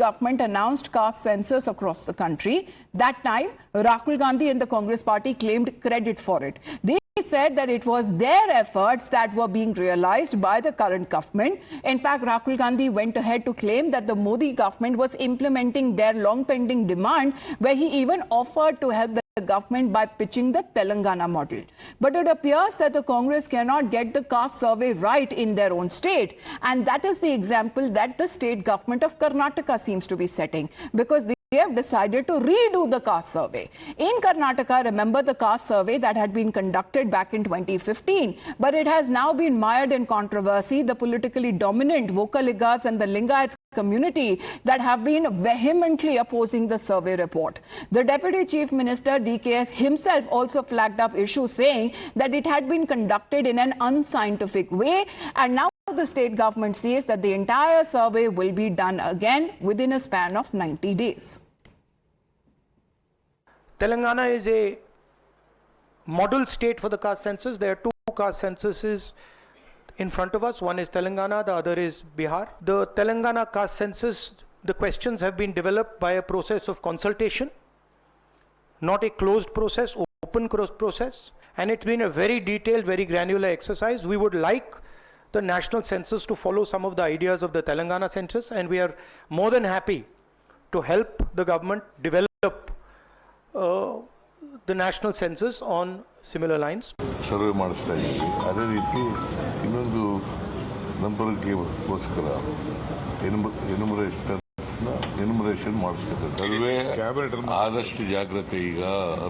government announced caste census across the country. That time, Rahul Gandhi and the Congress party claimed credit for it. They said that it was their efforts that were being realized by the current government. In fact, Rahul Gandhi went ahead to claim that the Modi government was implementing their long-pending demand, where he even offered to help the government by pitching the Telangana model. But it appears that the Congress cannot get the caste survey right in their own state. And that is the example that the state government of Karnataka seems to be setting, because they have decided to redo the caste survey. In Karnataka, remember the caste survey that had been conducted back in 2015, but it has now been mired in controversy. The politically dominant Vokaligas and the Lingayats community that have been vehemently opposing the survey report. The Deputy Chief Minister DKS himself also flagged up issues, saying that it had been conducted in an unscientific way, and now the state government says that the entire survey will be done again within a span of 90 days. Telangana is a model state for the caste census. There are two caste censuses in front of us. One is Telangana, the other is Bihar. The Telangana caste census, the questions have been developed by a process of consultation, not a closed process, open process. And it's been a very detailed, very granular exercise. We would like the national census to follow some of the ideas of the Telangana census, and we are more than happy to help the government develop the national census on similar lines. Survey ಮಾಡಿಸ್ತಾ ಇದ್ದೀವಿ. ಅದೇ ರೀತಿ ಇನ್ನೊಂದು ನಂಬರ್ಗೋಸ್ಕರ enumeration ಮಾಡಿಸ್ತಾರೆ. Survey ಆದಷ್ಟು ಜಾಗ್ರತೆ. ಈಗ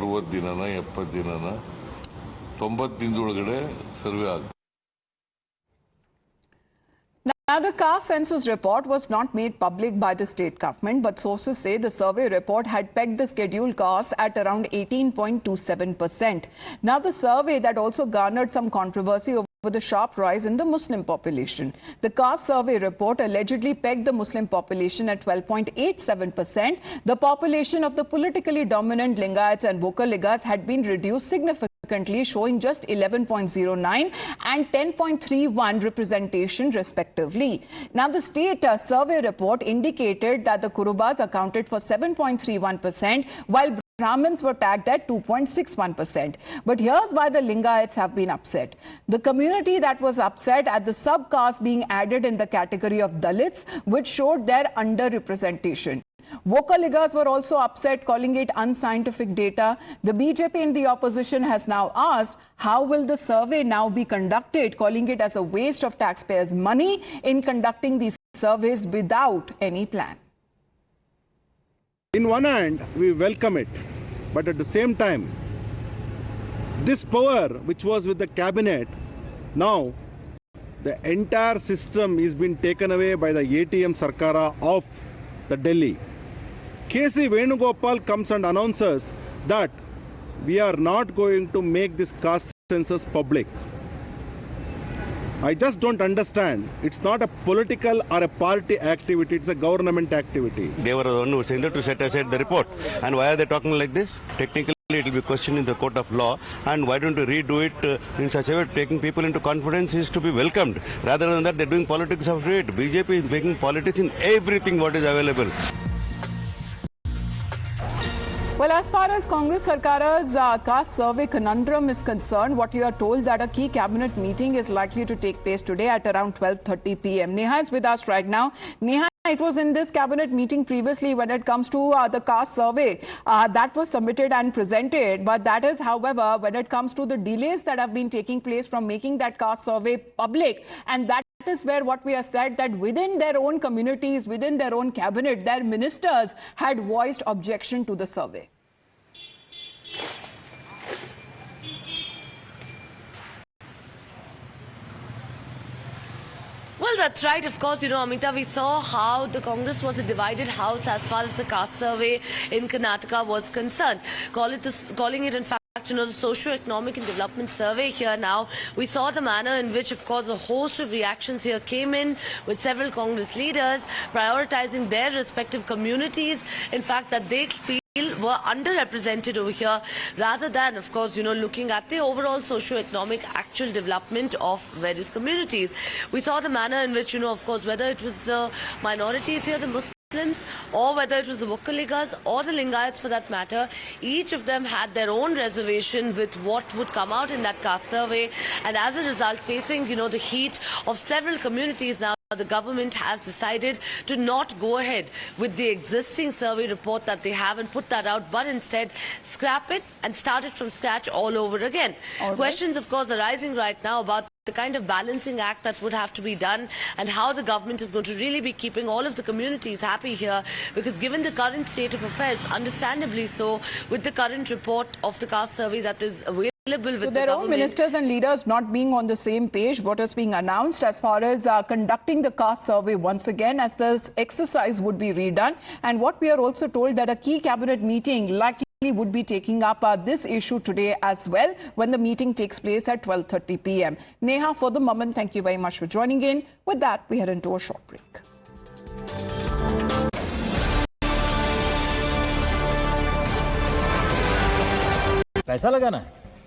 60 ದಿನನ 70 ದಿನನ 90 ದಿನದೊಳಗಡೆ survey ಆಗುತ್ತೆ. Now, the caste census report was not made public by the state government, but sources say the survey report had pegged the scheduled caste at around 18.27%. Now, the survey that also garnered some controversy over the sharp rise in the Muslim population. The caste survey report allegedly pegged the Muslim population at 12.87%. The population of the politically dominant Lingayats and Vokaligas had been reduced significantly, showing just 11.09 and 10.31 representation respectively. Now, the state survey report indicated that the Kurubas accounted for 7.31%, while Brahmins were tagged at 2.61%. But here's why the Lingayats have been upset. The community that was upset at the sub-caste being added in the category of Dalits, which showed their underrepresentation. Vokaligas were also upset, calling it unscientific data. The BJP in the opposition has now asked, how will the survey now be conducted, calling it as a waste of taxpayers' money in conducting these surveys without any plan. In one hand, we welcome it, but at the same time, this power which was with the cabinet, now the entire system is being taken away by the ATM Sarkara of the Delhi. KC Venugopal comes and announces that we are not going to make this caste census public. I just don't understand. It's not a political or a party activity, it's a government activity. They were the one who said to set aside the report. And why are they talking like this? Technically, it will be questioned in the court of law. And why don't you redo it in such a way? Taking people into confidence is to be welcomed. Rather than that, they're doing politics of it. BJP is making politics in everything what is available. Well, as far as Congress Sarkar's caste survey conundrum is concerned, what you are told that a key cabinet meeting is likely to take place today at around 12:30 p.m. Neha is with us right now. Neha, it was in this cabinet meeting previously when it comes to the caste survey that was submitted and presented. But that is, however, when it comes to the delays that have been taking place from making that caste survey public, and that is where what we have said, that within their own communities, within their own cabinet, their ministers had voiced objection to the survey. Well, that's right. Of course, Amita, we saw how the Congress was a divided house as far as the caste survey in Karnataka was concerned. Calling it, in fact, the socio-economic and development survey here now. We saw the manner in which, of course, a host of reactions here came in with several Congress leaders prioritizing their respective communities. In fact, that they feel were underrepresented over here, rather than, of course, looking at the overall socio-economic actual development of various communities. We saw the manner in which, of course, whether it was the minorities here, the Muslims, Muslims, or whether it was the Vokkaligas or the Lingayats for that matter, each of them had their own reservation with what would come out in that caste survey, and as a result, facing, the heat of several communities now, the government has decided to not go ahead with the existing survey report that they have and put that out, but instead scrap it and start it from scratch all over again. All right. Questions, of course, arising right now about the kind of balancing act that would have to be done and how the government is going to really be keeping all of the communities happy here, because given the current state of affairs, understandably so, with the current report of the caste survey that is available with So the their own government. ministers and leaders not being on the same page, what is being announced as far as conducting the caste survey once again, as this exercise would be redone. And what we are also told that a key cabinet meeting likely would be taking up this issue today as well, when the meeting takes place at 12:30 p.m. Neha, for the moment, thank you very much for joining in. With that, we head into a short break. पैसा लगाना है